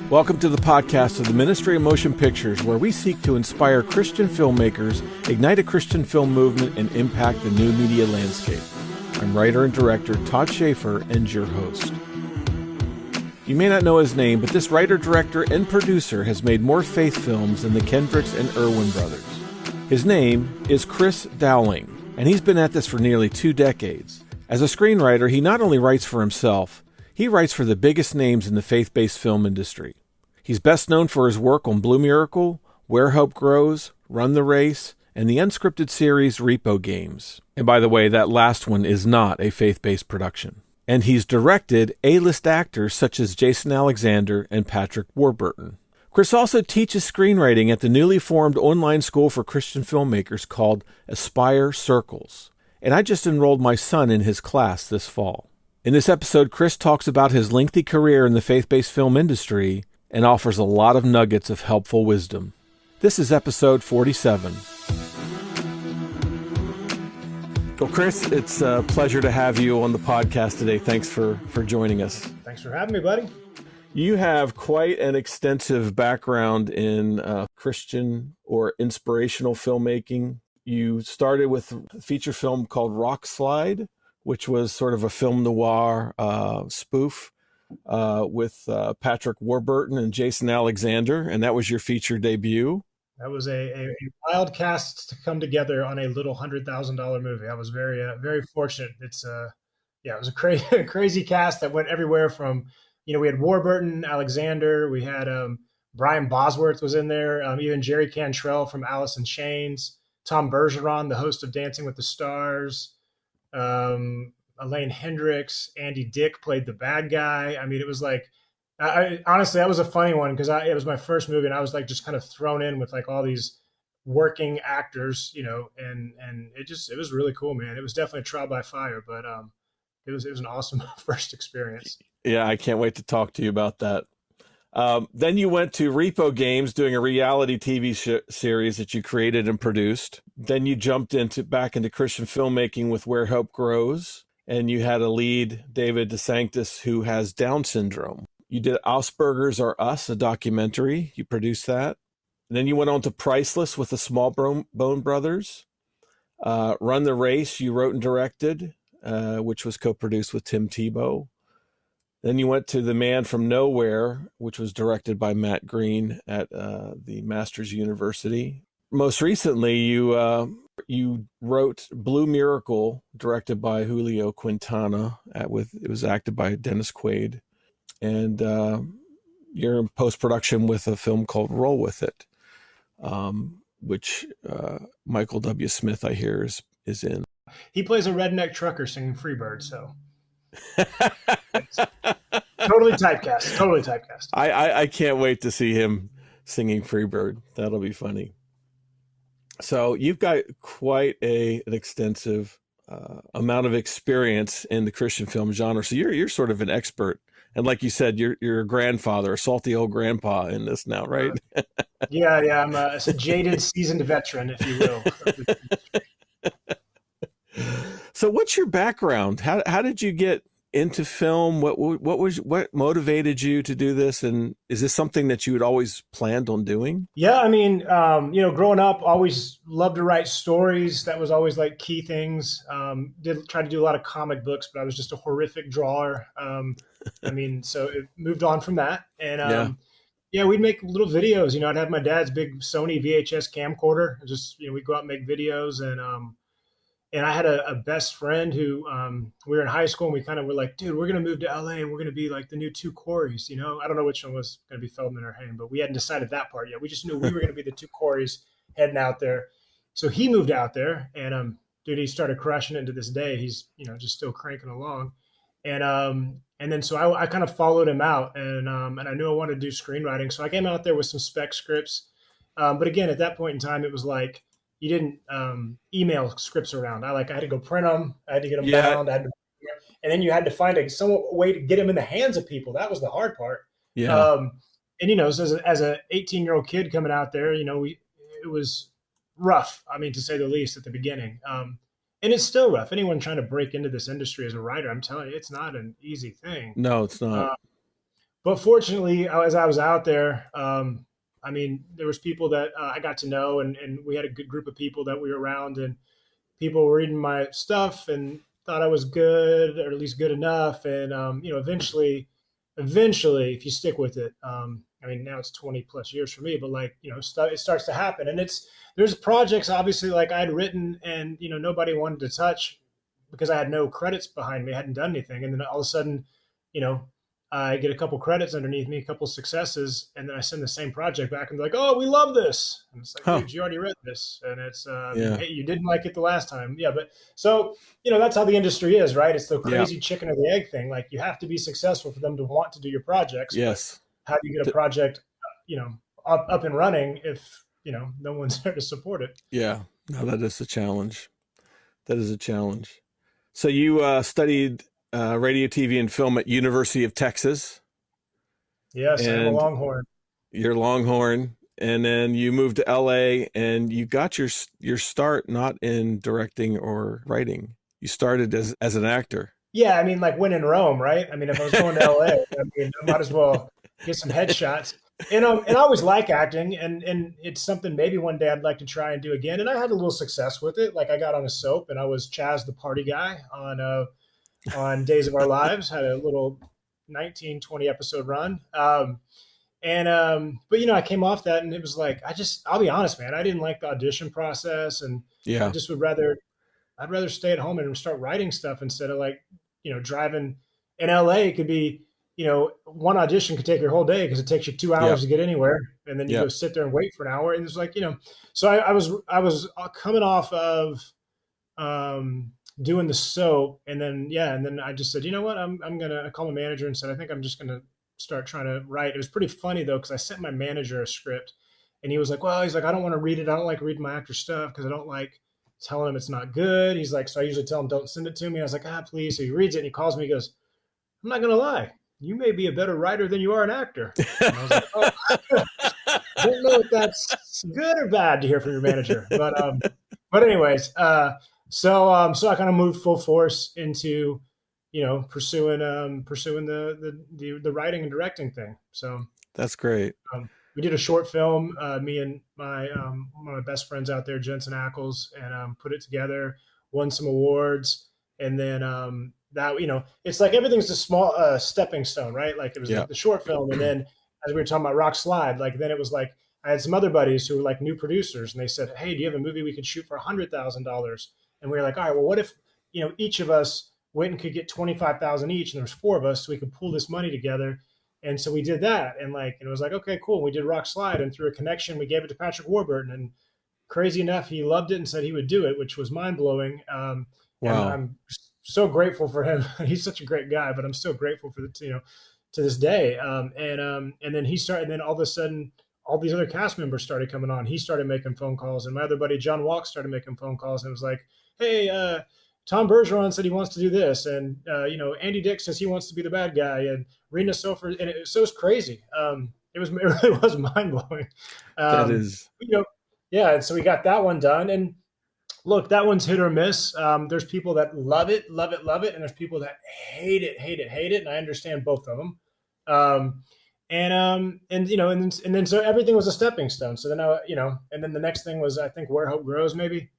Welcome to the podcast of the Ministry of Motion Pictures, where we seek to inspire Christian filmmakers, ignite a Christian film movement, and impact the new media landscape. I'm writer and director Todd Schaefer, and your host. You may not know his name, but this writer, director, and producer has made more faith films than the Kendricks and Erwin Brothers. His name is Chris Dowling, and he's been at this for nearly 2 decades. As a screenwriter, he not only writes for himself, he writes for the biggest names in the faith-based film industry. He's best known for his work on Blue Miracle, Warhol Grows, Run the Race, and the unscripted series Repo Games. And by the way, that last one is not a faith-based production. And he's directed A-list actors such as Jason Alexander and Patrick Warburton. Chris also teaches screenwriting at the newly formed online school for Christian filmmakers called Aspire Circles. And I just enrolled my son in his class this fall. In this episode, Chris talks about his lengthy career in the faith-based film industry and offers a lot of nuggets of helpful wisdom. This is episode 47. Well, Chris, it's a pleasure to have you on the podcast today. Thanks for joining us. Thanks for having me, buddy. You have quite an extensive background in Christian or inspirational filmmaking. You started with a feature film called Rock Slide, which was sort of a film noir spoof with Patrick Warburton and Jason Alexander, and that was your feature debut. That was a wild cast to come together on a little $100,000 movie. I was very fortunate. It was a crazy cast that went everywhere from, we had Warburton, Alexander, we had Brian Bosworth was in there, even Jerry Cantrell from Alice in Chains, Tom Bergeron, the host of Dancing with the Stars, Elaine Hendricks, Andy Dick played the bad guy. I mean, it was like, honestly, that was a funny one because it was my first movie and I was like just kind of thrown in with like all these working actors, and it was really cool, man. It was definitely a trial by fire, but it was an awesome first experience. Yeah, I can't wait to talk to you about that. Then you went to Repo Games doing a reality TV series that you created and produced. Then you jumped back into Christian filmmaking with Where Hope Grows, and you had a lead, David DeSanctis, who has Down syndrome. You did Asperger's Are Us, a documentary. You produced that. And then you went on to Priceless with the Small Bone Brothers. Run the Race, you wrote and directed, which was co-produced with Tim Tebow. Then you went to The Man from Nowhere, which was directed by Matt Green at the Masters University. Most recently, you wrote Blue Miracle, directed by Julio Quintana. It was acted by Dennis Quaid. And you're in post-production with a film called Roll With It, which Michael W. Smith, I hear, is in. He plays a redneck trucker singing Freebird, so... Totally typecast. I can't wait to see him singing Freebird. That'll be funny. So you've got quite an extensive amount of experience in the Christian film genre. So you're sort of an expert. And like you said, you're a grandfather, a salty old grandpa in this now, right? Yeah. I'm a jaded, seasoned veteran, if you will. So what's your background? How did you get into film? What motivated you to do this? And is this something that you had always planned on doing? Yeah, I mean, growing up, always loved to write stories. That was always like key things. Try to do a lot of comic books, but I was just a horrific drawer. So it moved on from that. And we'd make little videos. I'd have my dad's big Sony VHS camcorder. Just we'd go out and make videos. And I had a best friend who we were in high school and we kind of were like, dude, we're going to move to LA and we're going to be like the new two Coreys. I don't know which one was going to be Feldman or Haim, but we hadn't decided that part yet. We just knew we were going to be the two Coreys heading out there. So he moved out there and he started crushing it to this day. He's, just still cranking along. And then so I kind of followed him out and I knew I wanted to do screenwriting. So I came out there with some spec scripts. But again, at that point in time, it was like, you didn't email scripts around. I had to go print them. I had to get them bound. And then you had to find a way to get them in the hands of people. That was the hard part. Yeah. So as a 18-year-old kid coming out there, it was rough. I mean, to say the least at the beginning. And it's still rough. Anyone trying to break into this industry as a writer, I'm telling you, it's not an easy thing. No, it's not. but fortunately, as I was out there, I mean, there was people that I got to know, and we had a good group of people that we were around, and people were reading my stuff and thought I was good, or at least good enough. And eventually, if you stick with it, I mean, now it's 20 plus years for me, but like, it starts to happen. And there's projects obviously like I'd written and, nobody wanted to touch because I had no credits behind me. I hadn't done anything. And then all of a sudden, you know, I get a couple credits underneath me, a couple successes, and then I send the same project back and be like, "Oh, we love this." And it's like, Huh. dude, you already read this, and it's Yeah. hey, you didn't like it the last time, yeah. But so that's how the industry is, right? It's the Yeah. crazy chicken or the egg thing. Like you have to be successful for them to want to do your projects. But Yes. how do you get a project, you know, up and running if no one's there to support it? Yeah. No, that is a challenge. That is a challenge. So you studied radio, TV, and film at University of Texas, Yes, I am a and Longhorn. you're Longhorn, and then you moved to LA, and you got your start not in directing or writing. You started as an actor. Yeah, I mean, like when in Rome, right? I mean, if I was going to LA, I mean, I might as well get some headshots. And I always like acting, and it's something maybe one day I'd like to try and do again. And I had a little success with it. Like I got on a soap, and I was Chaz the party guy on Days of Our Lives. Had a little 19-20 episode run. But I came off that, and it was like I'll be honest, man, I didn't like the audition process, and I Yeah. just I'd rather stay at home and start writing stuff instead of like, driving in LA. It could be, one audition could take your whole day because it takes you 2 hours Yep. to get anywhere. And then you go Yep. sit there and wait for an hour. And it's like, so I was coming off of, doing the soap. And then, yeah. And then I just said, you know what, I'm going to call my manager and said, I think I'm just going to start trying to write. It was pretty funny though, because I sent my manager a script and he was like, well, he's like, I don't want to read it. I don't like reading my actor stuff because I don't like telling him it's not good. He's like, so I usually tell him, don't send it to me. I was like, please. So he reads it and he calls me. He goes, I'm not going to lie. You may be a better writer than you are an actor. And I was like, oh, I don't know if that's good or bad to hear from your manager. But anyways, so I kind of moved full force into, pursuing the writing and directing thing. So That's great. we did a short film, me and one of my best friends out there, Jensen Ackles, and put it together, won some awards, and then that it's like everything's a small stepping stone, right? Like it was Yeah. the short film, and then as we were talking about Rock Slide, like then it was like I had some other buddies who were like new producers, and they said, "Hey, do you have a movie we could shoot for $100,000?" And we were like, "All right, well, what if each of us went and could get 25,000 each, and there was four of us, so we could pool this money together." And so we did that, and like it was like, okay, cool. We did Rock Slide, and through a connection, we gave it to Patrick Warburton, and crazy enough, he loved it and said he would do it, which was mind blowing. And Wow. I'm so grateful for him. He's such a great guy, but I'm still grateful for to this day. And then he started, and then all of a sudden, all these other cast members started coming on. He started making phone calls, and my other buddy John Walk started making phone calls, and it was like, hey, Tom Bergeron said he wants to do this, and Andy Dick says he wants to be the bad guy, and Rena Sofer, and so it was crazy. It really was mind blowing. That Um, is. yeah, and so we got that one done, and look, that one's hit or miss. There's people that love it, love it, love it, and there's people that hate it, hate it, hate it, and I understand both of them. And then so everything was a stepping stone. So then and then the next thing was I think Where Hope Grows, maybe.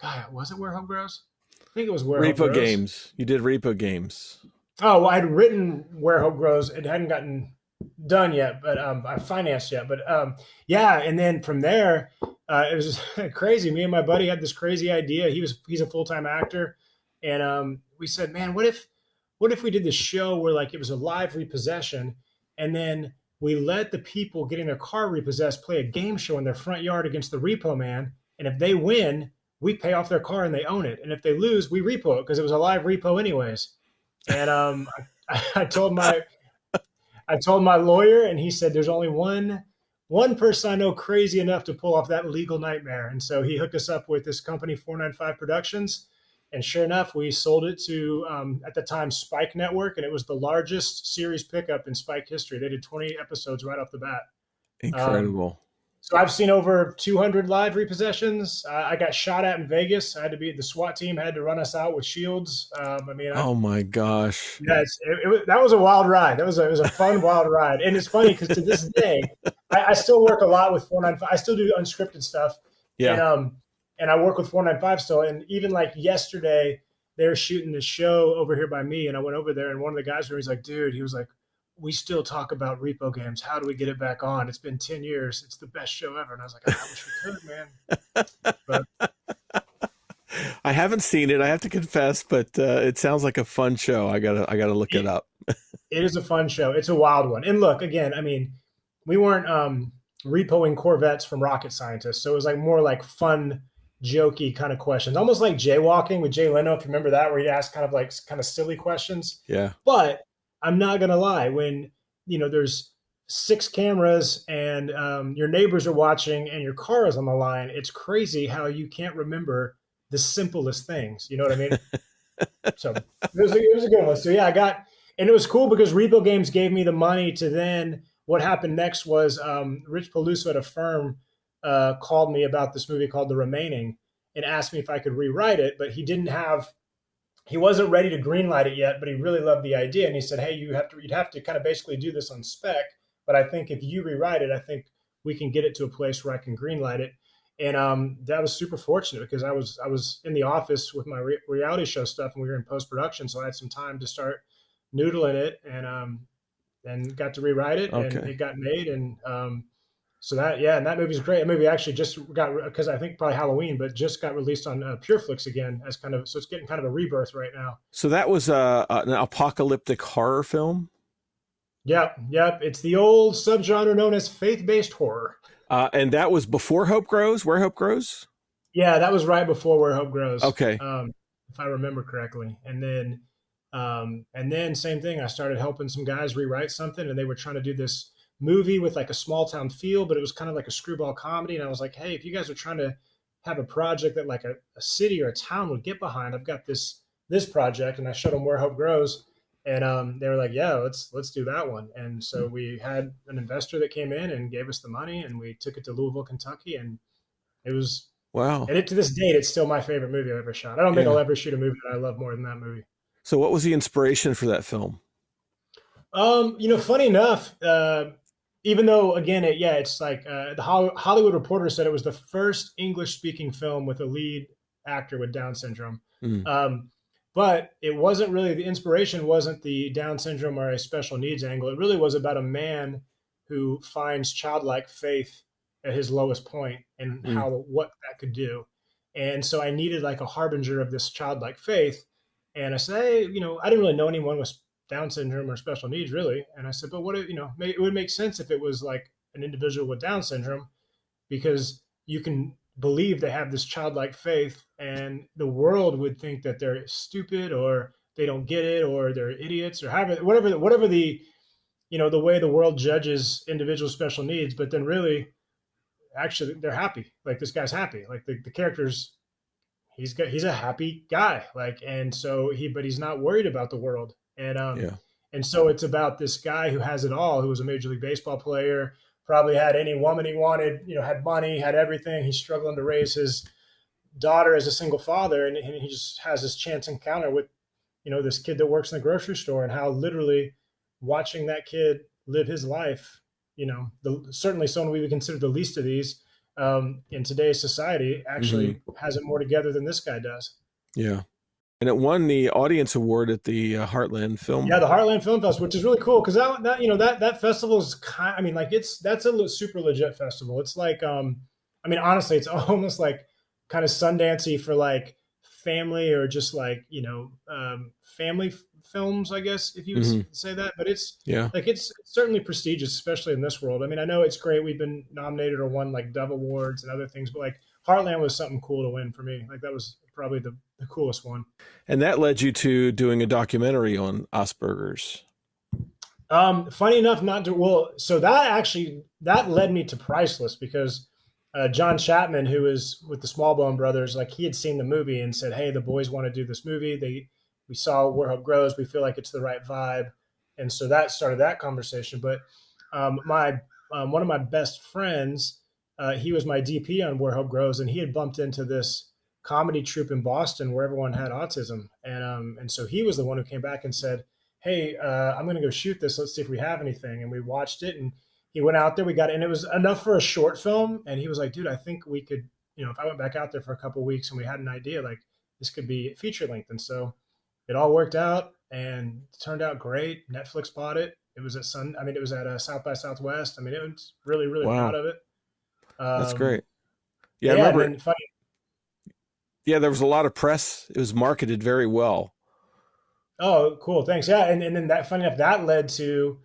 God, was it Where Hope Grows? I think it was Where Hope Repo Grows. Games. You did Repo Games. Oh, well, I'd written Where Hope Grows. It hadn't gotten done yet, but I financed yet. But yeah, and then from there, it was crazy. Me and my buddy had this crazy idea. He's a full time actor, and we said, man, what if we did this show where like it was a live repossession, and then we let the people getting their car repossessed play a game show in their front yard against the repo man, and if they win, we pay off their car and they own it, and if they lose, we repo it because it was a live repo anyways. And I told my lawyer, and he said there's only one person I know crazy enough to pull off that legal nightmare. And so he hooked us up with this company, 495 Productions. And sure enough, we sold it to at the time Spike Network, and it was the largest series pickup in Spike history. They did 20 episodes right off the bat. Um, Incredible. So I've seen over 200 live repossessions. I got shot at in Vegas. I had to be the SWAT team had to run us out with shields. I mean, Oh my gosh. yeah, that was a wild ride. It was a fun wild ride, and it's funny because to this day, I still work a lot with 495. I still do unscripted stuff, and Yeah. and I work with 495 still. And even like yesterday, they were shooting the show over here by me, and I went over there, and one of the guys there, he's like, "Dude," he was like, "We still talk about Repo Games. How do we get it back on? It's been 10 years. It's the best show ever." And I was like, "I wish we could, man." But I haven't seen it, I have to confess, but it sounds like a fun show. I gotta look it it, up. it is a fun show. It's a wild one. And look, again, I mean, we weren't repoing Corvettes from rocket scientists, so it was like more like fun, jokey kind of questions, almost like jaywalking with Jay Leno. If you remember that, where he asked kind of silly questions. Yeah. But I'm not gonna lie, when there's six cameras and your neighbors are watching and your car is on the line, it's crazy how you can't remember the simplest things. You know what I mean? So it was a good one. So yeah, and it was cool because Repo Games gave me the money to then. What happened next was Rich Peluso at a firm called me about this movie called The Remaining and asked me if I could rewrite it, but he wasn't ready to greenlight it yet, but he really loved the idea. And he said, "Hey, you'd have to kind of basically do this on spec. But I think if you rewrite it, I think we can get it to a place where I can greenlight it." And that was super fortunate because I was in the office with my reality show stuff, and we were in post production, so I had some time to start noodling it, and got to rewrite it, and Okay. it got made, and so that yeah, and that movie's great. That movie actually just got because I think probably Halloween, but just got released on PureFlix again as kind of so it's getting kind of a rebirth right now. So that was an apocalyptic horror film, Yep, yep. It's the old subgenre known as faith-based horror. and that was before Hope Grows. Where Hope Grows? Yeah, that was right before Where Hope Grows, Okay. if I remember correctly. And then same thing. I started helping some guys rewrite something, and they were trying to do this movie with like a small town feel, but it was kind of like a screwball comedy. And I was like, hey, if you guys are trying to have a project that like a city or a town would get behind, I've got this project. And I showed them Where Hope Grows, and they were like, yeah, let's do that one. And so we had an investor that came in and gave us the money, and we took it to Louisville, Kentucky, and it was Wow. and to this date, it's still my favorite movie I've ever shot. I don't think I'll Yeah. ever shoot a movie that I love more than that movie. So what was the inspiration for that film? Funny enough, even though again, it's like the Hollywood Reporter said it was the first English-speaking film with a lead actor with Down syndrome. Mm. Um, but it wasn't really the inspiration wasn't the Down syndrome or a special needs angle. It really was about a man who finds childlike faith at his lowest point and Mm. how what that could do. And so I needed like a harbinger of this childlike faith. And I said, hey, I didn't really know anyone with Down syndrome or special needs really. And I said, but what, it would make sense if it was like an individual with Down syndrome because you can believe they have this childlike faith and the world would think that they're stupid or they don't get it or they're idiots or whatever the way the world judges individual special needs. But then really, actually, they're happy. Like this guy's happy. Like the character's he's a happy guy, like, and so but he's not worried about the world, Yeah. and so it's about this guy who has it all, who was a major league baseball player, probably had any woman he wanted, had money, had everything. He's struggling to raise his daughter as a single father, and he just has this chance encounter with this kid that works in the grocery store, and how literally watching that kid live his life, certainly someone we would consider the least of these in today's society Hmm. actually has it more together than this guy does. Yeah. And it won the audience award at the Heartland Yeah, Film. the Heartland Film Festival, which is really cool because that festival is kind. I mean, like that's a super legit festival. It's like, I mean, honestly, it's almost like kind of Sundancey for like family or just like family films, I guess if you would Hmm. say that. But it's Yeah. like it's certainly prestigious, especially in this world. I mean, I know it's great. We've been nominated or won like Dove Awards and other things, but like Heartland was something cool to win for me. Like that was probably the coolest one. And that led you to doing a documentary on Asperger's. Funny enough, not to well. So that led me to Priceless because John Chapman, who is with the Smallbone Brothers, like he had seen the movie and said, "Hey, the boys want to do this movie. We saw Warhol Grows. We feel like it's the right vibe," and so that started that conversation. But my one of my best friends he was my DP on Warhol Grows, and he had bumped into this comedy troupe in Boston where everyone had autism, and so he was the one who came back and said, "Hey, I'm going to go shoot this. Let's see if we have anything." And we watched it, and he went out there. We got it, and it was enough for a short film. And he was like, "Dude, I think we could, if I went back out there for a couple of weeks and we had an idea, like this could be feature length." And so it all worked out and turned out great. Netflix bought it. It was at it was at South by Southwest. I mean, it was really, really proud Wow. of it. That's Um, great. Yeah, I yeah, and remember. then funny. Yeah, there was a lot of press. It was marketed very well. Oh, cool. Thanks. Yeah, and then that funny enough, that led to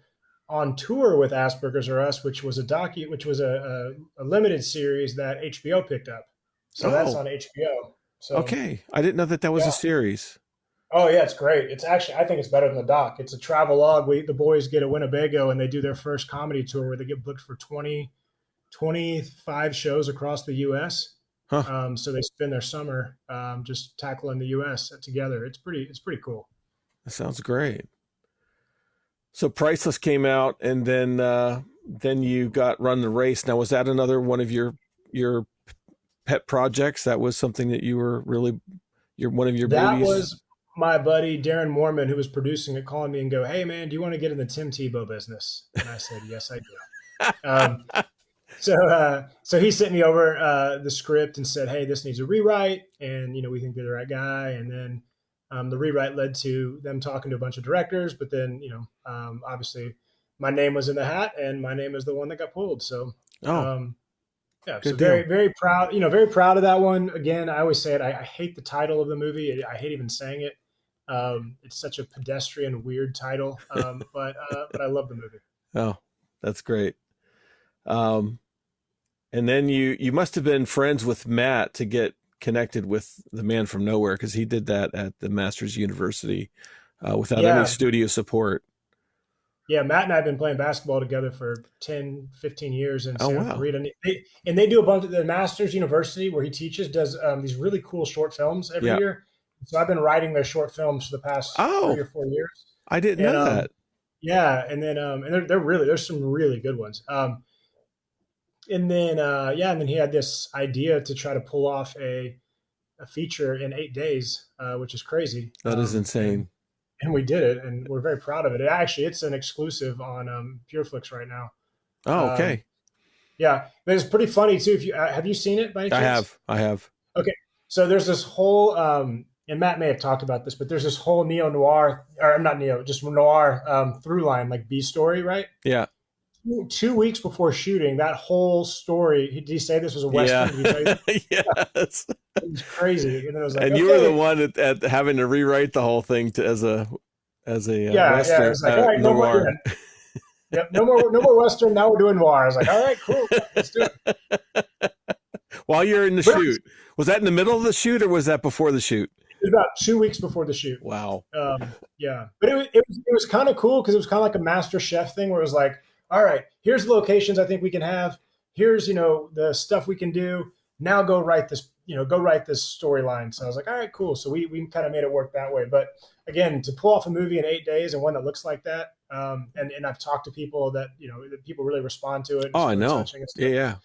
On Tour with Asperger's or Us, which was a limited series that HBO picked up. So that's Oh, on HBO. So okay. I didn't know that that was a yeah. series. Oh yeah, it's great. It's actually I think it's better than the doc. It's a travel log. The boys get to Winnebago and they do their first comedy tour where they get booked for 25 shows across the US. Huh. So they spend their summer just tackling the US together. It's pretty cool. That sounds great. So Priceless came out, and then you got Run the Race. Now, was that another one of your pet projects? That was something that you were really your one of your That babies. was my buddy Darren Mormon, who was producing it, calling me and go, "Hey man, do you want to get in the Tim Tebow business?" And I said, "Yes, I do." So he sent me over the script and said, "Hey, this needs a rewrite, and we think you're the right guy." And then the rewrite led to them talking to a bunch of directors, but then obviously my name was in the hat, and my name is the one that got pulled. So Oh, um, yeah, so good deal. very, very proud, very proud of that one. Again, I always say it. I hate the title of the movie. I hate even saying it. It's such a pedestrian, weird title. But I love the movie. Oh, that's great. Um, and then you must have been friends with Matt to get connected with the Man from Nowhere, because he did that at the Masters University without any Yeah. studio support. Yeah. Matt and I have been playing basketball together for 10, 15 years in Oh Santa wow. Clarita. And they do a bunch of the Masters University where he teaches, does these really cool short films every Yeah. year. So I've been writing their short films for the past 3 or Oh, 4 years. I didn't And know that. yeah. And they're really, there's some really good ones. And then he had this idea to try to pull off a feature in 8 days, which is crazy. That is insane. And we did it, and we're very proud of it. It's an exclusive on PureFlix right now. Oh, Um, okay. yeah, but it's pretty funny too. If you have you seen it by any I chance? have. I have. Okay, so there's this whole, and Matt may have talked about this, but there's this whole neo noir, or not neo, just noir through line, like B story, right? Yeah. 2 weeks before shooting, that whole story. Did he say this was a Yeah. western? Did he tell you that? Yes. It was crazy. And then I was like, And you were the okay, one at having to rewrite the whole thing as a yeah. It Western was like, all right, no more. noir. Yeah, yep, no more western. Now we're doing noir. I was like, all right, cool, let's do it. While you're in the But shoot, was that in the middle of the shoot or was that before the shoot? it was about 2 weeks before the shoot. Wow. Yeah, but it was kind of cool because it was kind of like a Master Chef thing where it was like, all right, here's the locations I think we can have. Here's the stuff we can do. Now go write this. Go write this storyline. So I was like, all right, cool. So we kind of made it work that way. But again, to pull off a movie in 8 days and one that looks like that, and I've talked to people that people really respond to it. Oh, It's I really know. touching and Yeah, stuff.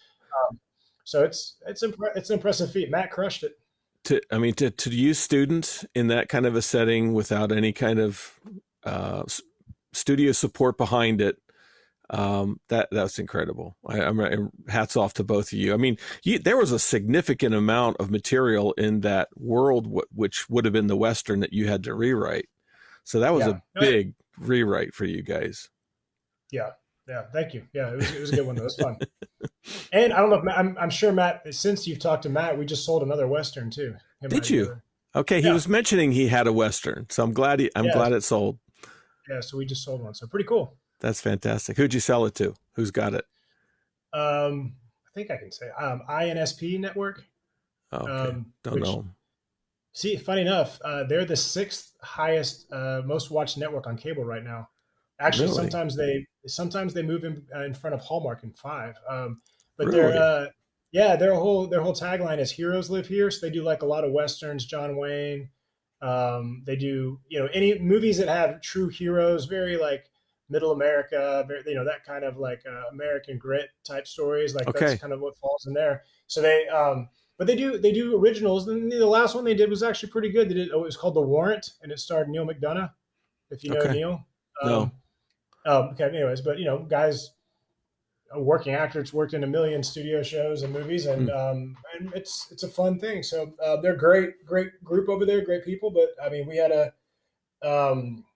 yeah. So it's an impressive feat. Matt crushed it. To use students in that kind of a setting without any kind of studio support behind it, that's incredible. I'm hats off to both of you. I mean, there was a significant amount of material in that world, which would have been the Western that you had to rewrite. So that was Yeah. a big rewrite for you guys. Yeah. Yeah. Thank you. Yeah. It was a good one though. It was fun. And I don't know if I'm sure Matt, since you've talked to Matt, we just sold another Western too. Him and I Did you? together. Okay, he Yeah. was mentioning he had a Western, so I'm glad I'm Yeah. glad it sold. Yeah. So we just sold one. So pretty cool. That's fantastic. Who'd you sell it to? Who's got it? I think I can say INSP network. Oh, okay, don't Which know. see, funny enough, they're the sixth highest, most watched network on cable right now. Actually, Really, sometimes they move in front of Hallmark in five. But really. their whole tagline is "Heroes live here." So they do like a lot of westerns, John Wayne. They do any movies that have true heroes, very like middle America, that kind of like American grit type stories. Like that's Okay. kind of what falls in there. So but they do originals. And the last one they did was actually pretty good. It was called The Warrant, and it starred Neil McDonough, if you know Okay. Neil. No. Um, okay, anyways, but guys, a working actor. It's worked in a million studio shows and movies, Hmm. and it's a fun thing. So they're great group over there, great people. But I mean, we had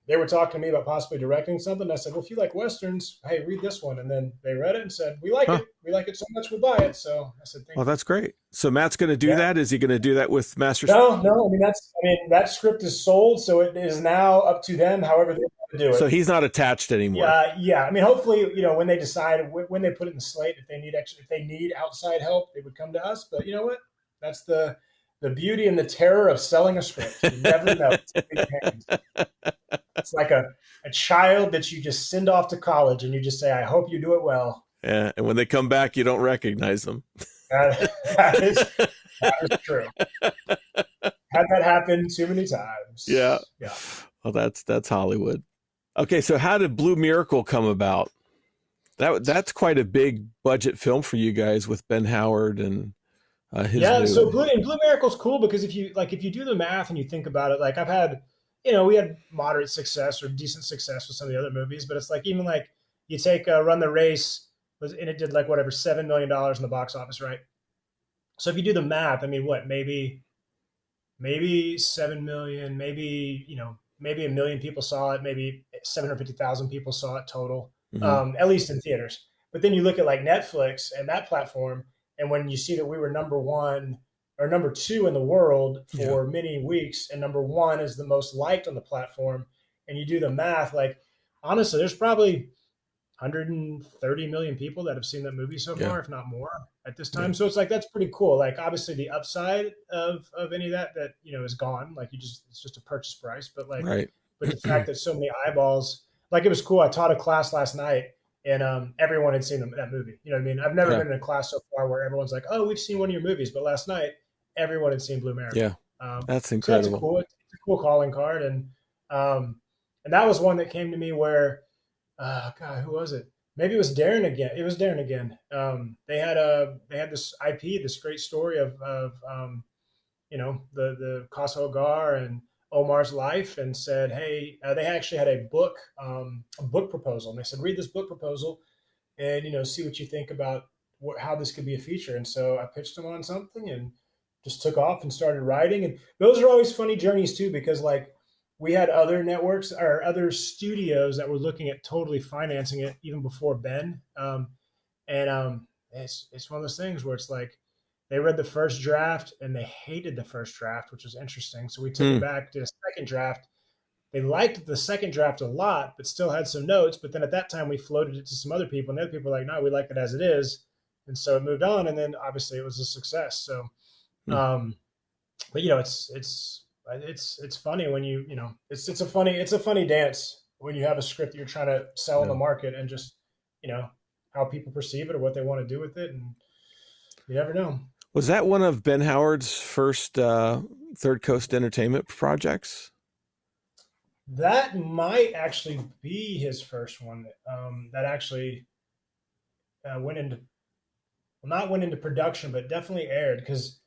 they were talking to me about possibly directing something. I said, well, if you like westerns, hey, read this one. And then they read it and said, we like Huh. it. We like it so much, we'll buy it. So I said, Well, thank you. that's great. So Matt's going to do Yeah. that. Is he going to do that with Master? No. I mean, that script is sold, so it is now up to them, however they want to do So it. he's not attached anymore. Yeah. I mean, hopefully, when they decide when they put it in the slate, if they need outside help, they would come to us. But you know what? That's the beauty and the terror of selling a script. You never know. It's like a child that you just send off to college, and you just say, "I hope you do it well." Yeah, and when they come back, you don't recognize them. That is true. Had that happen too many Yeah. times. Yeah. Well, that's Hollywood. Okay, so how did Blue Miracle come about? That's quite a big budget film for you guys with Ben Howard and his Yeah, so new. Blue Miracle's cool because if you do the math and you think about it, like I've had, we had moderate success or decent success with some of the other movies, but it's like even like you take Run the Race and it did like whatever $7 million in the box office, right? So if you do the math, I mean, what maybe 7 million, maybe a million people saw it, maybe 750,000 people saw it total, Mhm. at least in theaters. But then you look at like Netflix and that platform, and when you see that we were number one or number two in the world Yeah. for many weeks, and number one is the most liked on the platform, and you do the math, like honestly, there's probably 130 million people that have seen that movie so Yeah. far, if not more at this Yeah. time. So it's like that's pretty cool. Like obviously the upside of any of that is gone. Like it's just a purchase price. But like Right. but the fact that so many eyeballs, like it was cool. I taught a class last night and everyone had seen that movie. You know what I mean? I've never Yeah. been in a class so far where everyone's like, "Oh, we've seen one of your movies," but last night everyone had seen Blue Yeah. Miracle. That's So that's incredible. it's a cool calling card, and that was one that came to me where God, who was it? Maybe it was Darren again. It was Darren again. They had this IP, this great story of the Casa Gar and Omar's life, and said, hey, they actually had a book proposal, and they said, read this book proposal, and see what you think about how this could be a feature. And so I pitched them on something, and just took off and started writing. And those are always funny journeys too, because like we had other networks or other studios that were looking at totally financing it even before Ben. And it's one of those things where it's like they read the first draft and they hated the first draft, which was interesting. So we took Hmm. it back, did a second draft. They liked the second draft a lot, but still had some notes. But then at that time, we floated it to some other people, and the other people were like, "No, we like it as it is," and so it moved on. And then obviously it was a success. So, Hmm. um, but it's funny when it's a funny dance when you have a script that you're trying to sell in the Yeah. market, and just you know how people perceive it or what they want to do with it, and you never know. Was that one of Ben Howard's first Third Coast Entertainment projects? That might actually be his first one that actually went into well, not went into production, but definitely aired because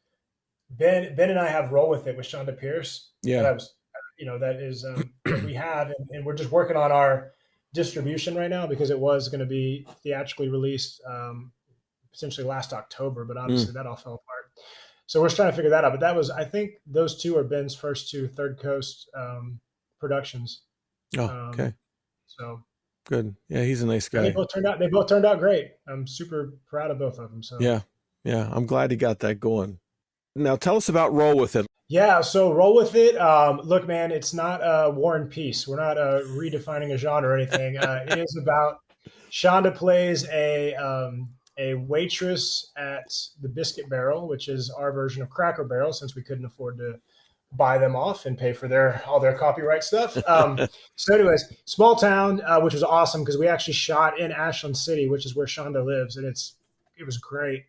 Ben and I have Roll With It with Shonda Pierce. Yeah. That was that is that we have, and we're just working on our distribution right now because it was going to be theatrically released essentially last October, but Hmm. obviously that all fell apart. So we're just trying to figure that out. But that was, I think, those two are Ben's first two Third Coast productions. Oh, okay. Um, so Good. Yeah, he's a nice and guy. they both turned out great. I'm super proud of both of them. So Yeah. Yeah. I'm glad he got that going. Now tell us about Roll With It. yeah, so Roll With It. Look, man, it's not War and Peace. We're not redefining a genre or anything. It is about Shonda plays a waitress at the Biscuit Barrel, which is our version of Cracker Barrel, since we couldn't afford to buy them off and pay for all their copyright stuff. So, anyways, small town, which was awesome because we actually shot in Ashland City, which is where Shonda lives, and it was great.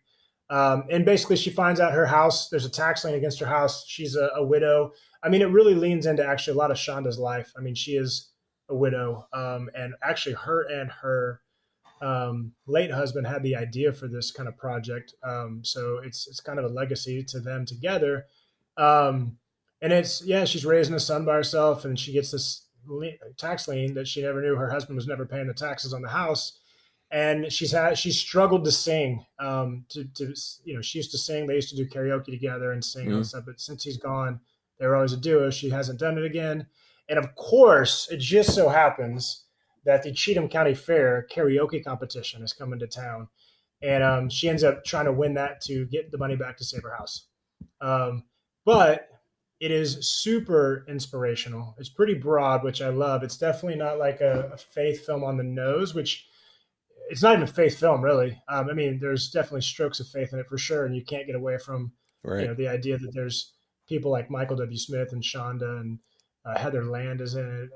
And basically, she finds out her house, there's a tax lien against her house. She's a widow. I mean, it really leans into actually a lot of Shonda's life. I mean, she is a widow, and actually her and her late husband had the idea for this kind of project. So it's kind of a legacy to them together. Um, and it's yeah, she's raising a son by herself, and she gets this tax lien that she never knew her husband was never paying the taxes on the house. And she's struggled to sing. To she used to sing. They used to do karaoke together and sing and all Mm. this stuff. But since he's gone, they were always a duo. She hasn't done it again. And of course, it just so happens that the Cheatham County Fair karaoke competition is coming to town, and she ends up trying to win that to get the money back to save her house. Um, but it is super inspirational. It's pretty broad, which I love. It's definitely not like a faith film on the nose, which it's not even a faith film, really. I mean, there's definitely strokes of faith in it for sure, and you can't get away from, Right. the idea that there's people like Michael W. Smith and Shonda and Heather Land is in it.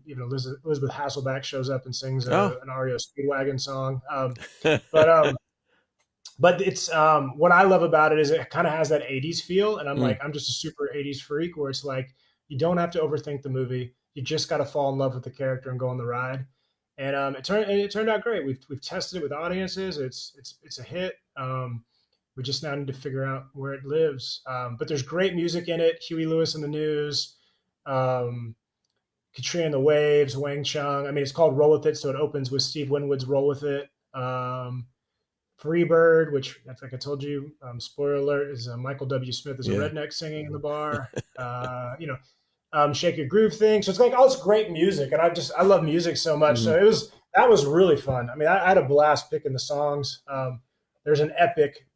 Even Elizabeth Hasselbeck shows up and sings Oh. an REO Speedwagon song. But but it's what I love about it is it kind of has that 80s feel. And Mm. I'm just a super 80s freak where it's like, you don't have to overthink the movie. You just got to fall in love with the character and go on the ride. And it turned out great. We've tested it with audiences. It's a hit. We just now need to figure out where it lives. But there's great music in it. Huey Lewis and the News, um, Katrina and the Waves, Wang Chung. I mean, it's called Roll With It, so it opens with Steve Winwood's Roll With It. Freebird, which I think I told you, spoiler alert, is Michael W. Smith is a Yeah. redneck singing in the bar. Shake Your Groove thing. So it's like all this great music, and I love music so much. Hmm. So that was really fun. I mean, I had a blast picking the songs. There's an epic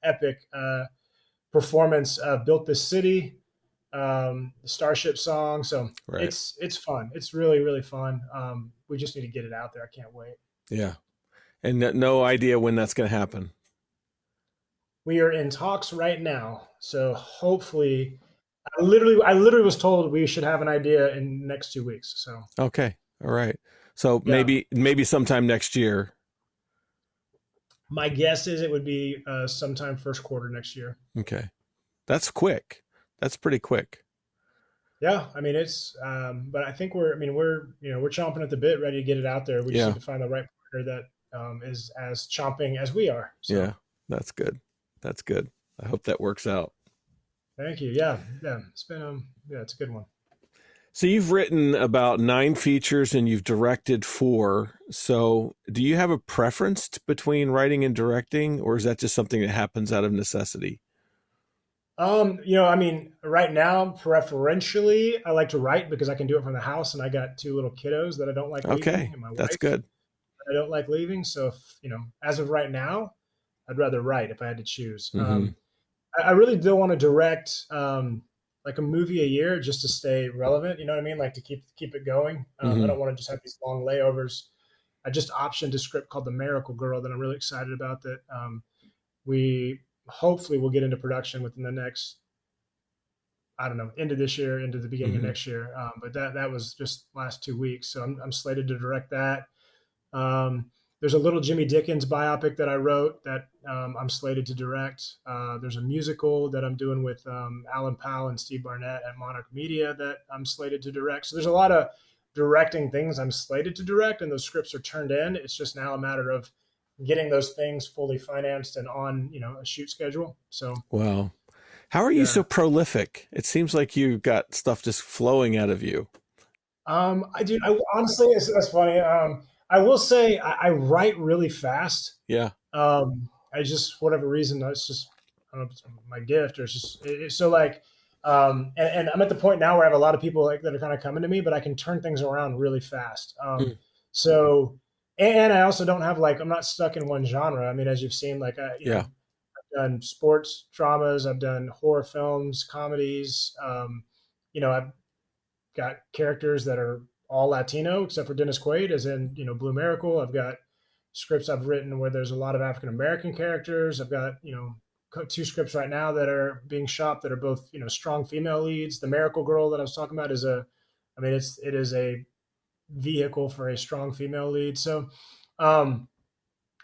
performance of "Built This City," the Starship song. So Right. it's fun. It's really fun. We just need to get it out there. I can't wait. Yeah. And no idea when that's going to happen. We are in talks right now, so hopefully, I literally was told we should have an idea in the next 2 weeks. So Okay. All right. So yeah, maybe sometime next year. my guess is it would be sometime first quarter next year. Okay. That's quick. That's pretty quick. Yeah, I mean it's, but I think we're chomping at the bit, ready to get it out there. We just Yeah. need to find the right partner that is as chomping as we are. So Yeah. That's good. That's good. I hope that works out. thank you. Yeah, yeah, it's been yeah, it's a good one. So you've written about 9 features and you've directed 4. So do you have a preference between writing and directing, or is that just something that happens out of necessity? I mean, right now, preferentially, I like to write because I can do it from the house, and I got 2 little kiddos that I don't like leaving, Okay. and my That's wife good. I don't like leaving. So, as of right now, I'd rather write if I had to choose. Hmm. I really don't want to direct like a movie a year just to stay relevant. You know what I mean? Like to keep it going. I Hmm. don't want to just have these long layovers. I just optioned a script called The Miracle Girl that I'm really excited about. That we hopefully will get into production within the next, I don't know, end of this year, into the beginning of Hmm. next year. But that was just last 2 weeks, so I'm slated to direct that. Um, there's a little Jimmy Dickens biopic that I wrote that I'm slated to direct. There's a musical that I'm doing with Alan Powell and Steve Barnett at Monarch Media that I'm slated to direct. So there's a lot of directing things I'm slated to direct, and those scripts are turned in. It's just now a matter of getting those things fully financed and on a shoot schedule. So Wow. How are you so yeah. prolific? It seems like you've got stuff just flowing out of you. I do. I honestly, that's funny. I will say I write really fast. Yeah. I just, for whatever reason, that's just, I don't know if it's my gift or it's just so like, and I'm at the point now where I have a lot of people like that are kind of coming to me, but I can turn things around really fast. Mm. So, and I also don't have like, I'm not stuck in one genre. I mean, as you've seen, like Yeah. I've done sports dramas, I've done horror films, comedies. I've got characters that are all Latino except for Dennis Quaid, as in Blue Miracle. I've got scripts I've written where there's a lot of African American characters. I've got 2 scripts right now that are being shot that are both strong female leads. The Miracle Girl that I was talking about it is a vehicle for a strong female lead. So um,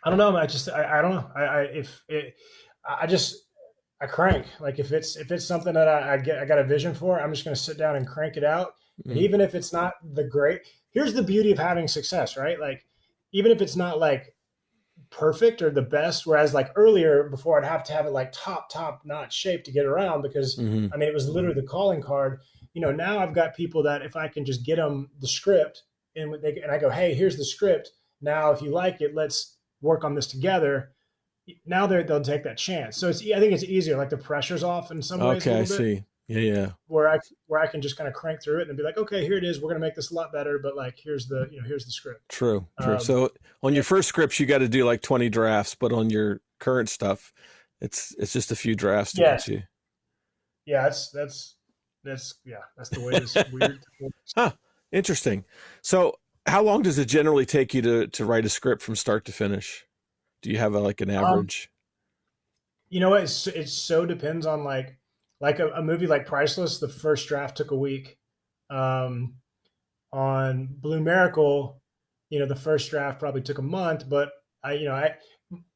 I don't know. I don't know. I if it I just I crank. Like if it's something that I got a vision for, I'm just going to sit down and crank it out. And Mm. even if it's not the great, here's the beauty of having success, right? Like, even if it's not like perfect or the best, whereas like earlier before I'd have to have it like top notch shape to get around because Hmm. I mean it was literally the calling card. You know, now I've got people that if I can just get them the script and I go, hey, here's the script. Now, if you like it, let's work on this together. Now they'll take that chance. So I think it's easier. Like the pressure's off in some ways a Okay, I little bit, see. Yeah, yeah. where I can just kind of crank through it and be like, okay, here it is. We're gonna make this a lot better, but like here's the script. True, true. Um, So on your first scripts, you got to do like 20 drafts, but on your current stuff, it's just a few drafts to yes, get you. yeah, that's the way this weird. Huh. Interesting. So how long does it generally take you to write a script from start to finish? Do you have like an Um, average? you know what? It so depends on like a movie like Priceless. The first draft took a week. Um, on Blue Miracle, you know, the first draft probably took a month, but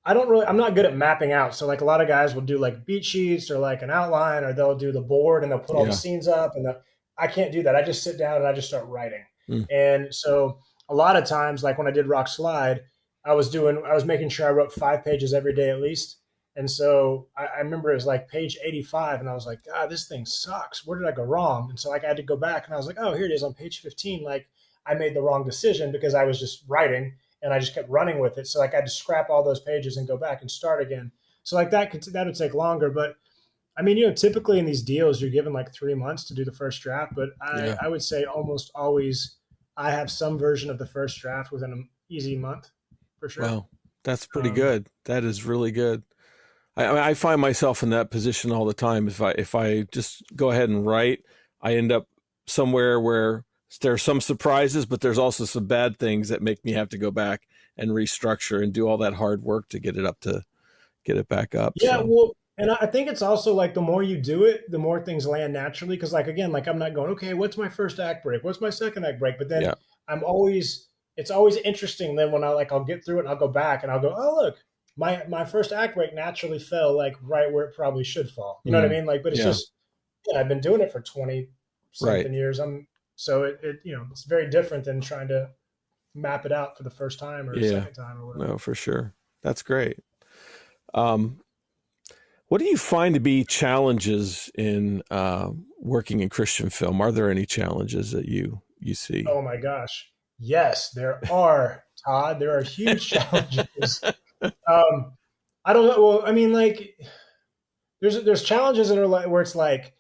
I don't really, I'm not good at mapping out. So like a lot of guys will do like beat sheets or like an outline, or they'll do the board and they'll put all the Yeah. scenes up. I can't do that. I just sit down and I just start writing. Mm. And so a lot of times, like when I did Rock Slide, I was making sure I wrote 5 pages every day at least. And so I remember it was like page 85 and I was like, God, this thing sucks. Where did I go wrong? And so like I had to go back and I was like, oh, here it is on page 15. Like I made the wrong decision because I was just writing and I just kept running with it. So like I had to scrap all those pages and go back and start again. So like that would take longer. But I mean, you know, typically in these deals, you're given like 3 months to do the first draft. But Yeah. I would say almost always I have some version of the first draft within an easy month for sure. Wow. That's pretty Um, good. That is really good. I find myself in that position all the time. If I just go ahead and write, I end up somewhere where there's some surprises, but there's also some bad things that make me have to go back and restructure and do all that hard work to get it back up. Yeah, So well, and I think it's also like the more you do it, the more things land naturally. Because like again, like I'm not going, okay, what's my first act break? What's my second act break? But then yeah, it's always interesting. Then when I'll get through it and I'll go back and I'll go, oh look, my first act break naturally fell like right where it probably should fall. You know what I mm, mean? Like, but it's yeah, just I've been doing it for 20 right, something years. So it it's very different than trying to map it out for the first time or yeah, second time or whatever. no, for sure. That's great. Um, what do you find to be challenges in working in Christian film? Are there any challenges that you see? Oh my gosh. Yes, there are, Todd. There are huge challenges. Um, I don't know. Well, I mean, like, there's challenges that are where it's like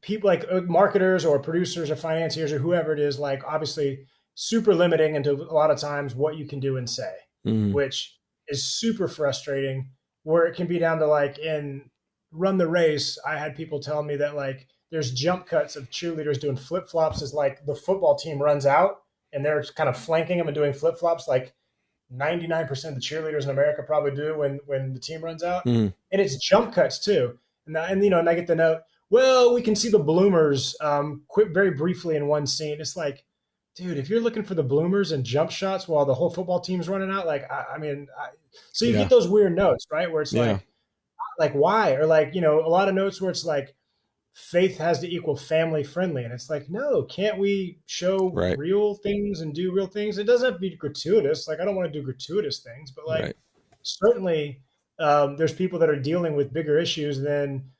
people like marketers or producers or financiers or whoever it is, like obviously super limiting into a lot of times what you can do and say, Mm, which is super frustrating. Where it can be down to like in Run the Race, I had people tell me that like there's jump cuts of cheerleaders doing flip flops as like the football team runs out and they're kind of flanking them and doing flip flops like 99% of the cheerleaders in America probably do when the team runs out. mm, And it's jump cuts too. And you know, and I get the note, well, we can see the bloomers quit very briefly in one scene. It's like, dude, if you're looking for the bloomers and jump shots while the whole football team's running out, like so you yeah, get those weird notes, right? Where it's yeah, like why? Or like, you know, a lot of notes where it's like faith has to equal family friendly. And it's like, no, can't we show right, real things and do real things? It doesn't have to be gratuitous. Like, I don't want to do gratuitous things, but like, right. certainly there's people that are dealing with bigger issues than,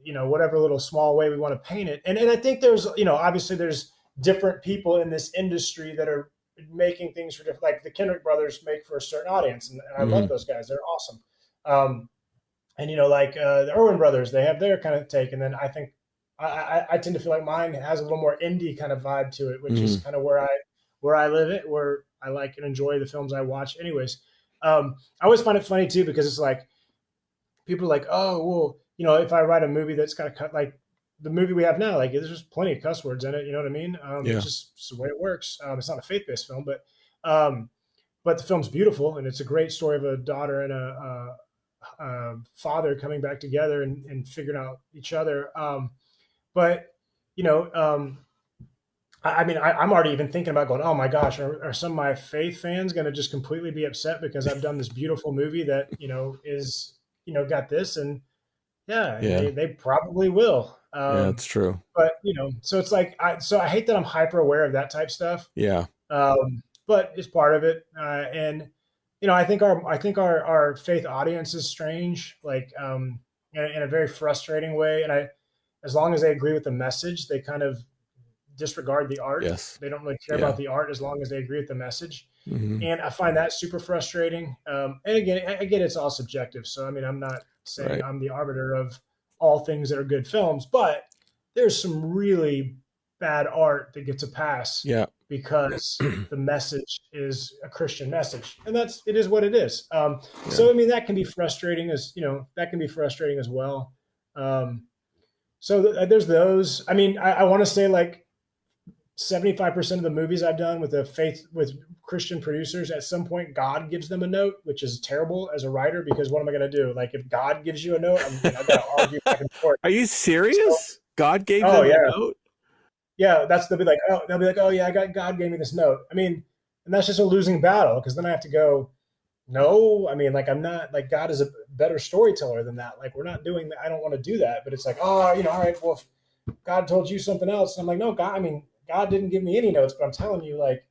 you know, whatever little small way we want to paint it. And I think there's, you know, obviously there's different people in this industry that are making things for different, like the Kendrick brothers make for a certain audience. And I love Mm-hmm. those guys. They're awesome. And you know, like the Erwin brothers, they have their kind of take, and then I think I tend to feel like mine has a little more indie kind of vibe to it, which is Mm-hmm. kind of where I live it, where I like and enjoy the films I watch. Anyways, I always find it funny too because it's like people are like, oh well, you know, if I write a movie that's got to cut like the movie we have now, like there's just plenty of cuss words in it. You know what I mean? Yeah. It's the way it works. It's not a faith based film, um, but the film's beautiful and it's a great story of a daughter and a father coming back together and figuring out each other. But you know, I mean, I'm already even thinking about going, oh my gosh, are some of my faith fans going to just completely be upset because I've done this beautiful movie that, you know, is, you know, got this. And yeah, and Yeah. they probably will. Yeah, it's true. But so it's like I hate that I'm hyper aware of that type stuff. Yeah. But it's part of it. And I think our faith audience is strange, like in a very frustrating way. And as long as they agree with the message, they kind of disregard the art. Yes. They don't really care Yeah. about the art as long as they agree with the message. Hmm. And I find that super frustrating. And again, it's all subjective. So I mean, I'm not saying Right. I'm the arbiter of all things that are good films, but there's some really bad art that gets a pass Yeah. because the message is a Christian message, and it is what it is. Yeah. So I mean, that can be frustrating as well. Um, so there's those. I mean, I want to say like 75% of the movies I've done with Christian producers, at some point God gives them a note, which is terrible as a writer because what am I going to do? Like if God gives you a note, I've got to argue back and forth. Are you So, serious? God gave oh them a yeah, note? yeah. They'll be like, oh yeah, God gave me this note. I mean, and that's just a losing battle because then I have to go. No, I mean, like I'm not like God is a better storyteller than that. Like we're not doing that. I don't want to do that. But it's like, oh, all right, well, if God told you something else, and I'm like, no, God. I mean, God didn't give me any notes, but I'm telling you, like,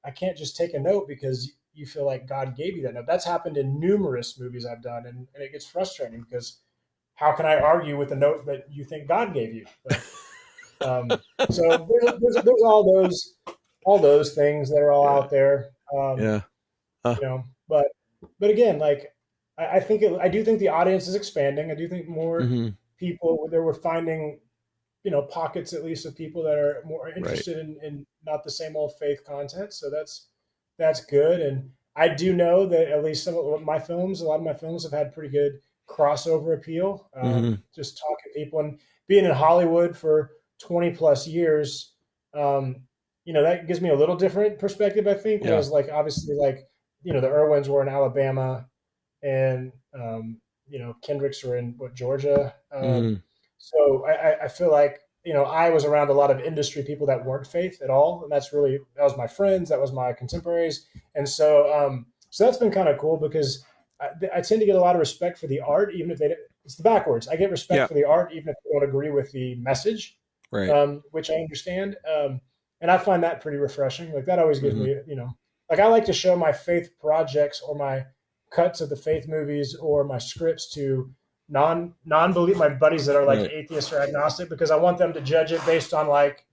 I can't just take a note because you feel like God gave you that note. That's happened in numerous movies I've done, and it gets frustrating because how can I argue with the note that you think God gave you? But so there's all those things that are all Yeah. out there. Yeah. Uh, But again, like I do think the audience is expanding. I do think more hmm. people there were finding pockets at least of people that are more Right. interested in not the same old faith content. So that's good. And I do know that at least a lot of my films have had pretty good crossover appeal. Hmm. Just talking to people and being in Hollywood for 20 plus years, that gives me a little different perspective, I think. Yeah. Whereas like obviously like, the Irwins were in Alabama and Kendricks were in Georgia. Hmm. So I feel like I was around a lot of industry people that weren't faith at all, and that was my friends, that was my contemporaries, and so that's been kind of cool because I tend to get a lot of respect for the art, even if it's the backwards. I get respect Yeah. for the art even if they don't agree with the message, Right. which I understand, and I find that pretty refreshing. Like that always gives Hmm. me like I like to show my faith projects or my cuts of the faith movies or my scripts to non-believe my buddies that are like Right. atheists or agnostic because I want them to judge it based on like,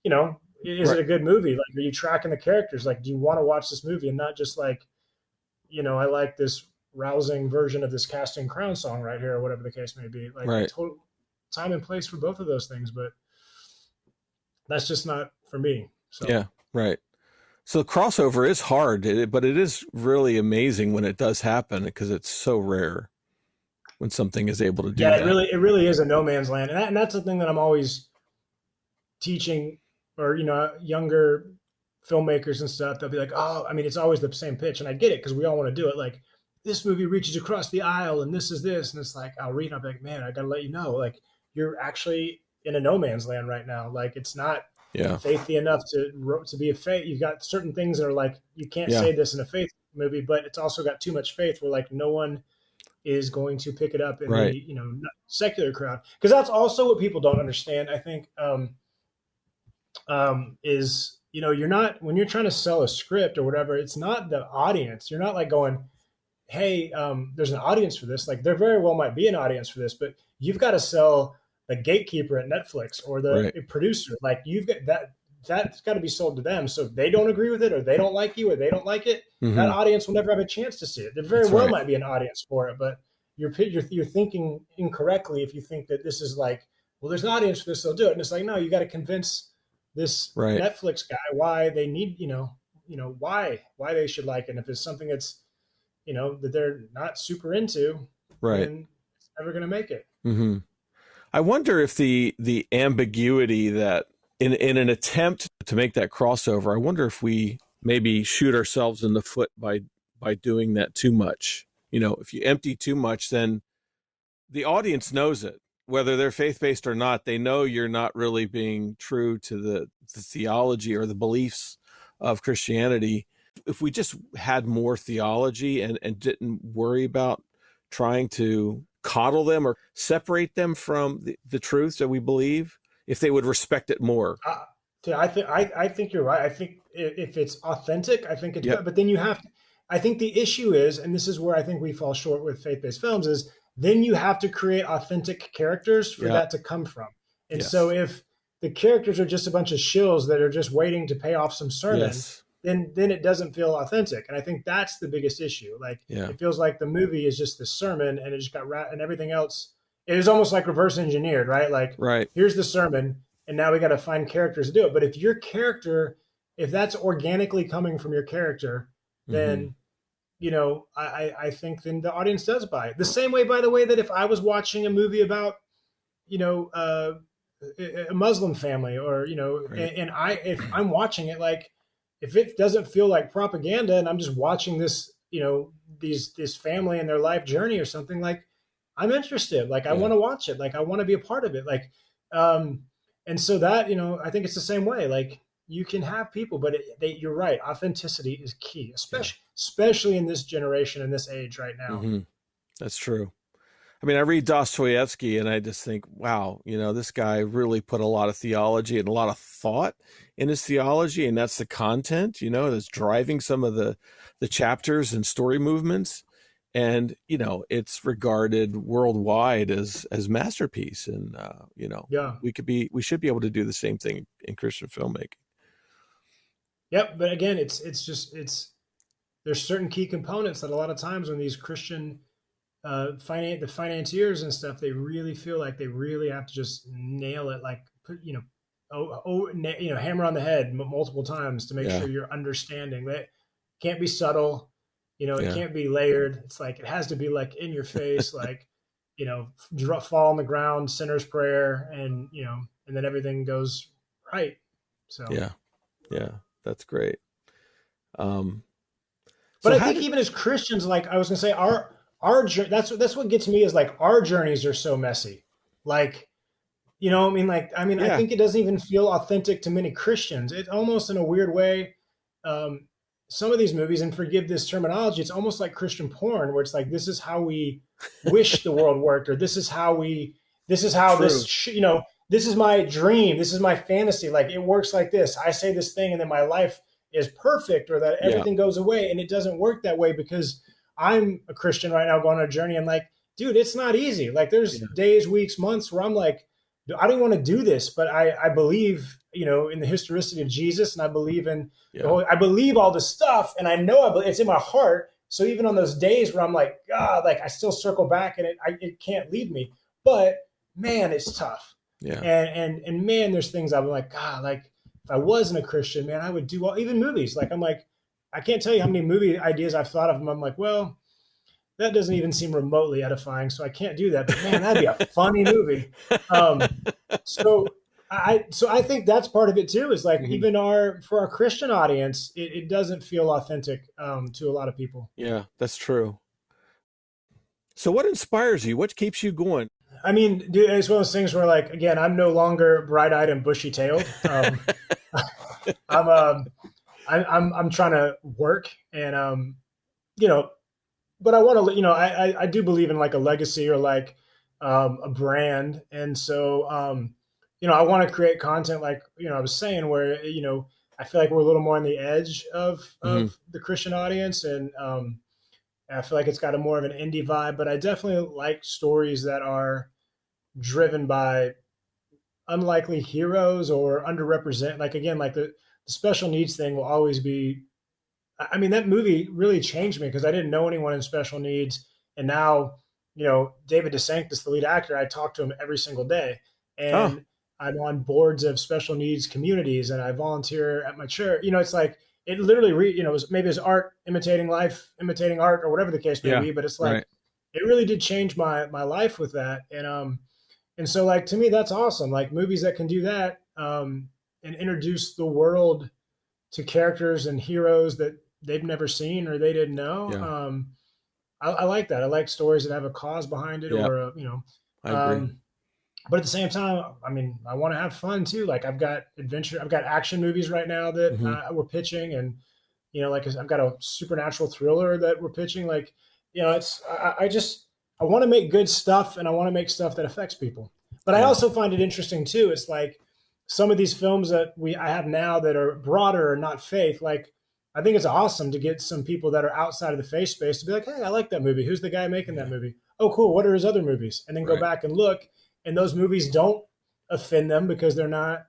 is Right. it a good movie? Like, are you tracking the characters? Like, do you want to watch this movie and not just like, I like this rousing version of this Casting Crown song right here or whatever the case may be. Like, Right. total time and place for both of those things, but that's just not for me. So Yeah. Right. So the crossover is hard, but it is really amazing when it does happen because it's so rare when something is able to do yeah, it that. really it really is a no man's land, and that's the thing that I'm always teaching or younger filmmakers and stuff. They'll be like, oh, I mean, it's always the same pitch, and I get it because we all want to do it. Like this movie reaches across the aisle, and this is this, and it's like I'll read, and I'll be like, man, I gotta let you know, like you're actually in a no man's land right now. Like it's not Yeah. faithy enough to be a faith. You've got certain things that are like you can't Yeah. say this in a faith movie, but it's also got too much faith where like no one is going to pick it up in the Right. secular crowd because that's also what people don't understand. I think is you're not when you're trying to sell a script or whatever. It's not the audience. You're not like going, hey, there's an audience for this. Like there very well might be an audience for this, but you've got to sell the gatekeeper at Netflix or the Right. producer. Like you've got that's got to be sold to them. So if they don't agree with it or they don't like you or they don't like it, that Hmm. audience will never have a chance to see it. There very That's well right. might be an audience for it, but you're thinking incorrectly if you think that this is like, well, there's an audience for this, they'll do it. And it's like, no, you got to convince this Right. Netflix guy why they need, why they should like it. And if it's something that's, that they're not super into, Right. then it's never going to make it. Hmm. I wonder if the ambiguity that in an attempt to make that crossover, I wonder if we maybe shoot ourselves in the foot by doing that too much. If you empty too much, then the audience knows it. Whether they're faith-based or not, they know you're not really being true to the theology or the beliefs of Christianity. If we just had more theology and didn't worry about trying to coddle them or separate them from the truths that we believe if they would respect it more? Uh, I think you're right. I think if it's authentic, I think it's Yep. good. But then you have to, I think the issue is, and this is where I think we fall short with faith-based films, is then you have to create authentic characters for Yeah. that to come from. And so Yes. if the characters are just a bunch of shills that are just waiting to pay off some sermon, Yes. then it doesn't feel authentic. And I think that's the biggest issue. Like Yeah. it feels like the movie is just the sermon, and it just got and everything else. It is almost like reverse engineered, right? Like Right. here's the sermon, and now we got to find characters to do it. But if your character, if that's organically coming from your character, Mm-hmm. then I think then the audience does buy it. The same way, by the way, that if I was watching a movie about you know a Muslim family, or Right. and I if I'm watching it, like if it doesn't feel like propaganda, and I'm just watching this this family and their life journey or something, like I'm interested. Like I Yeah. want to watch it. Like I want to be a part of it. Like um and so that I think it's the same way. Like you can have people, but you're right. Authenticity is key, Yeah. especially in this generation and this age right now. Mm-hmm. That's true. I mean, I read Dostoevsky and I just think, wow, this guy really put a lot of theology and a lot of thought in his theology, and that's the content, that's driving some of the chapters and story movements. And, it's regarded worldwide as masterpiece. And, Yeah. we should be able to do the same thing in Christian filmmaking. Yep. But again, it's there's certain key components that a lot of times when these Christian the financiers and stuff, they really feel like they really have to just nail it, like put hammer on the head multiple times to make Yeah. sure you're understanding. That can't be subtle, it Yeah. can't be layered. It's like it has to be like in your face, like fall on the ground, sinner's prayer, and and then everything goes right. So Yeah. Yeah. That's great. Um, but so I how think did, even as Christians, like I was gonna say, our that's what gets me is like our journeys are so messy. Like, I yeah. think it doesn't even feel authentic to many Christians. It almost, in a weird way, um, some of these movies, and forgive this terminology, it's almost like Christian porn, where it's like this is how we wish the world worked, or this is how True. this is my dream, this is my fantasy. Like it works like this. I say this thing, and then my life is perfect, or that Yeah. everything goes away, and it doesn't work that way because I'm a Christian right now going on a journey. And like, dude, it's not easy. Like there's Yeah. days, weeks, months where I'm like, I don't want to do this, but I believe, in the historicity of Jesus, and I believe in Yeah. I believe all this stuff, and I know it's in my heart. So even on those days where I'm like, God, like I still circle back, and it can't leave me. But man, it's tough. Yeah. And man, there's things I'm like, God, like if I wasn't a Christian, man, I would do even movies. Like I'm like, I can't tell you how many movie ideas I've thought of them. I'm like, well, that doesn't even seem remotely edifying, so I can't do that. But man, that'd be a funny movie. Um, so I think that's part of it too. Is like Mhm. even for our Christian audience, it doesn't feel authentic to a lot of people. Yeah, that's true. So what inspires you? What keeps you going? I mean, dude, it's one of those things where, like, again, I'm no longer bright-eyed and bushy-tailed. I'm I'm trying to work, and you know, but I want to, I do believe in like a legacy, or like a brand. And so, I want to create content like, I was saying, where, I feel like we're a little more on the edge Hmm. of the Christian audience. And I feel like it's got a more of an indie vibe, but I definitely like stories that are driven by unlikely heroes or underrepresented. Like, again, like the special needs thing will always be, I mean, that movie really changed me because I didn't know anyone in special needs. And now, David DeSanctis, the lead actor, I talk to him every single day. Oh, And I'm on boards of special needs communities, and I volunteer at my church. It's like, it literally, maybe it's art imitating life, imitating art, or whatever the case may yeah, be. But it's like, right. it really did change my life with that. And so, like, to me, that's awesome. Like movies that can do that, and introduce the world to characters and heroes that they've never seen or they didn't know. Yeah, I like that. I like stories that have a cause behind it, yeah, or I agree. um, but at the same time, I mean, I want to have fun too. Like I've got action movies right now that Hmm. we're pitching, and like I've got a supernatural thriller that we're pitching. Like, it's I just I want to make good stuff and I want to make stuff that affects people. But I Yeah. also find it interesting too. It's like some of these films that I have now that are broader or not faith, like I think it's awesome to get some people that are outside of the faith space to be like, hey, I like that movie. Who's the guy making that Yeah. movie? Oh, cool. What are his other movies? And then go Right. back and look. And those movies don't offend them because they're not,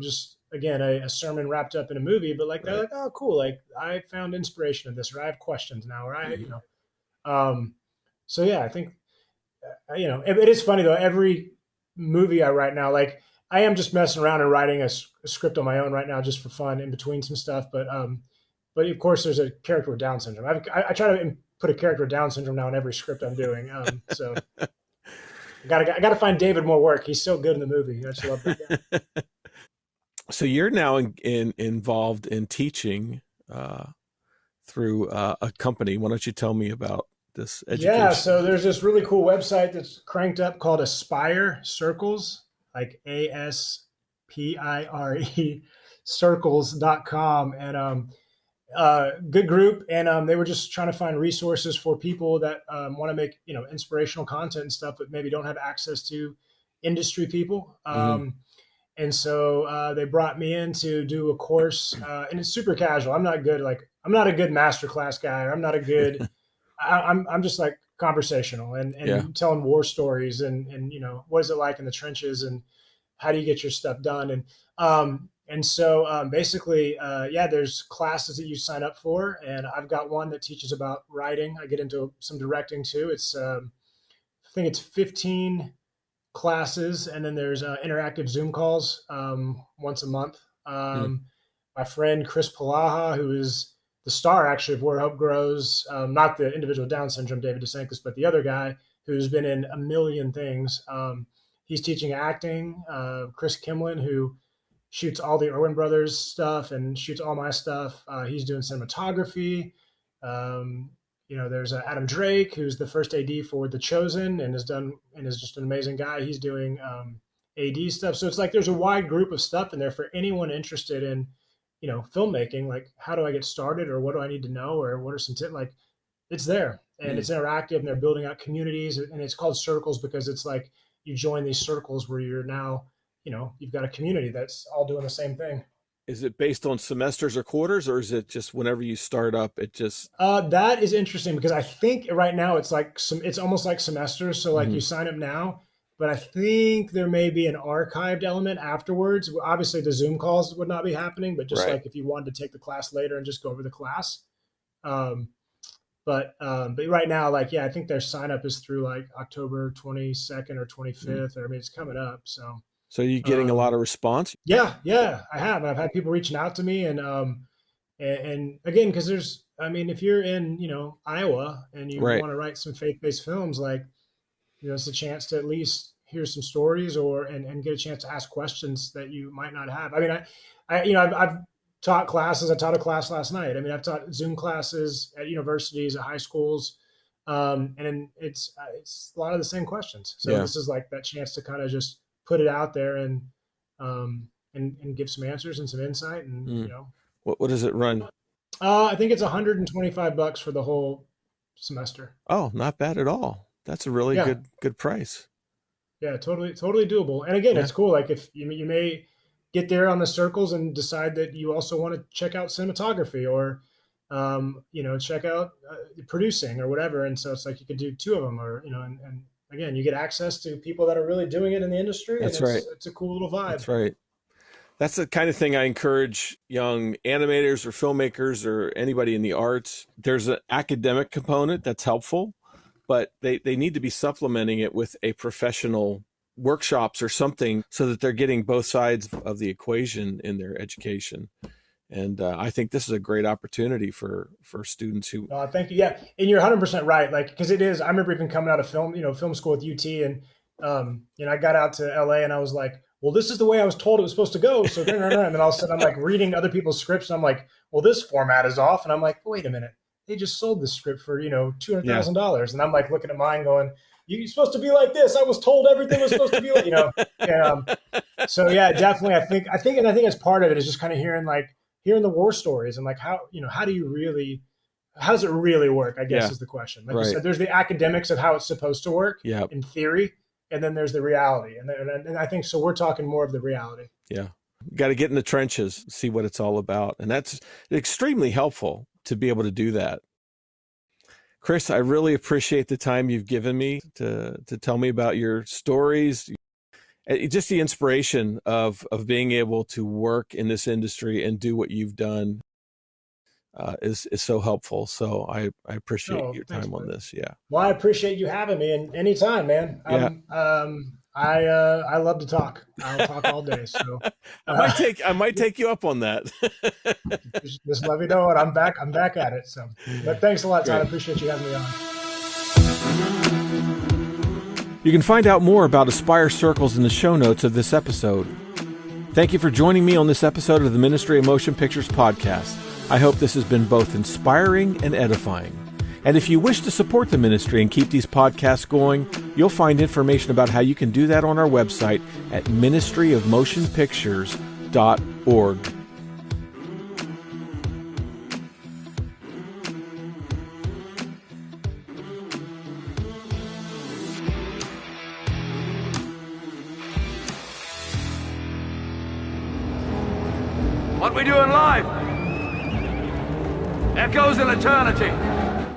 just again a sermon wrapped up in a movie. But like they're Right. like, oh, cool. Like I found inspiration in this, or I have questions now, or Hmm. Um, so yeah, I think it is funny though. Every movie I write now, like I am just messing around and writing a script on my own right now, just for fun, in between some stuff. But of course, there's a character with Down syndrome. I try to put a character with Down syndrome now in every script I'm doing. So I gotta find David more work. He's so good in the movie. I just love that guy. So you're now involved in teaching through a company. Why don't you tell me about this Yeah, education? so there's this really cool website that's cranked up called Aspire Circles, like ASPIRE circles.com. And good group. And they were just trying to find resources for people that want to make, inspirational content and stuff, but maybe don't have access to industry people. Hmm. And so they brought me in to do a course, and it's super casual. I'm not a good master class guy. I'm not a good I'm just like conversational and Yeah. telling war stories and what is it like in the trenches and how do you get your stuff done and so basically yeah, there's classes that you sign up for, and I've got one that teaches about writing. I get into some directing too. It's I think it's 15 classes, and then there's interactive Zoom calls once a month. Mm. My friend Chris Palaha, who is the star actually of Where Hope Grows, not the individual Down syndrome David DeSantis, but the other guy who's been in a million things. He's teaching acting. Chris Kimlin, who shoots all the Erwin Brothers stuff and shoots all my stuff. He's doing cinematography. Um, there's Adam Drake, who's the first AD for The Chosen and is just an amazing guy. He's doing AD stuff. So it's like there's a wide group of stuff in there for anyone interested in, filmmaking. Like, how do I get started, or what do I need to know, or what are some tips? Like, it's there and Mm. it's interactive, and they're building out communities, and it's called circles because it's like you join these circles where you're now, you've got a community that's all doing the same thing. Is it based on semesters or quarters, or is it just whenever you start up, it just? That is interesting because I think right now it's almost like semesters. So like you Mhm. sign up now, but I think there may be an archived element afterwards. Obviously, the Zoom calls would not be happening, but just Right. like if you wanted to take the class later and just go over the class. Um, but right now, like yeah, I think their sign up is through like October 22nd or Mm. 25th, or I mean it's coming up. So So are you getting a lot um, of response? yeah, I have. I've had people reaching out to me, and again, because I mean, if you're in, Iowa and you Right. want to write some faith-based films, like, it's a chance to at least hear some stories and get a chance to ask questions that you might not have. I mean, I've taught classes. I taught a class last night. I mean, I've taught Zoom classes at universities, at high schools, and it's a lot of the same questions. So Yeah. this is like that chance to kind of just put it out there and give some answers and some insight, and Mm. What does it run? I think it's $125 for the whole semester. Oh, not bad at all. That's a really Yeah, good price. yeah, totally doable. And again, Yeah. it's cool. Like if you may get there on the circles and decide that you also want to check out cinematography, or check out producing or whatever. And so it's like you could do two of them, or and again, you get access to people that are really doing it in the industry, and That's it's right. it's a cool little vibe. That's right. That's the kind of thing I encourage young animators or filmmakers or anybody in the arts. There's an academic component that's helpful, but they need to be supplementing it with a professional workshops or something so that they're getting both sides of the equation in their education. And I think this is a great opportunity for students who. Thank you. Yeah, and you're 100% right. Like, because it is. I remember even coming out of film school with UT, and I got out to LA, and I was like, well, this is the way I was told it was supposed to go. So, and then all of a sudden, I'm like reading other people's scripts, and I'm like, well, this format is off, and I'm like, wait a minute, they just sold this script for two hundred Yeah. thousand dollars, and I'm like looking at mine, going, you're supposed to be like this. I was told everything was supposed to be like. And, so yeah, definitely. And I think as part of it is just kind of hearing the war stories, and like how do you really, how does it really work, I guess, Yeah. is the question. Like you Right. said, there's the academics of how it's supposed to work Yeah. in theory, and then there's the reality. And I think so we're talking more of the reality. Yeah. Got to get in the trenches, see what it's all about. And that's extremely helpful to be able to do that. Chris, I really appreciate the time you've given me to tell me about your stories. Just the inspiration of being able to work in this industry and do what you've done is so helpful. So I appreciate Oh, your thanks, time on buddy. this. Yeah. Well, I appreciate you having me, and anytime, man. Yeah. I love to talk. I'll talk all day. So I might take you up on that. just let me know, and I'm back. I'm back at it. So, but thanks a lot, Todd. I Great. appreciate you having me on. You can find out more about Aspire Circles in the show notes of this episode. Thank you for joining me on this episode of the Ministry of Motion Pictures podcast. I hope this has been both inspiring and edifying. And if you wish to support the ministry and keep these podcasts going, you'll find information about how you can do that on our website at ministryofmotionpictures.org. What we do in life echoes in eternity.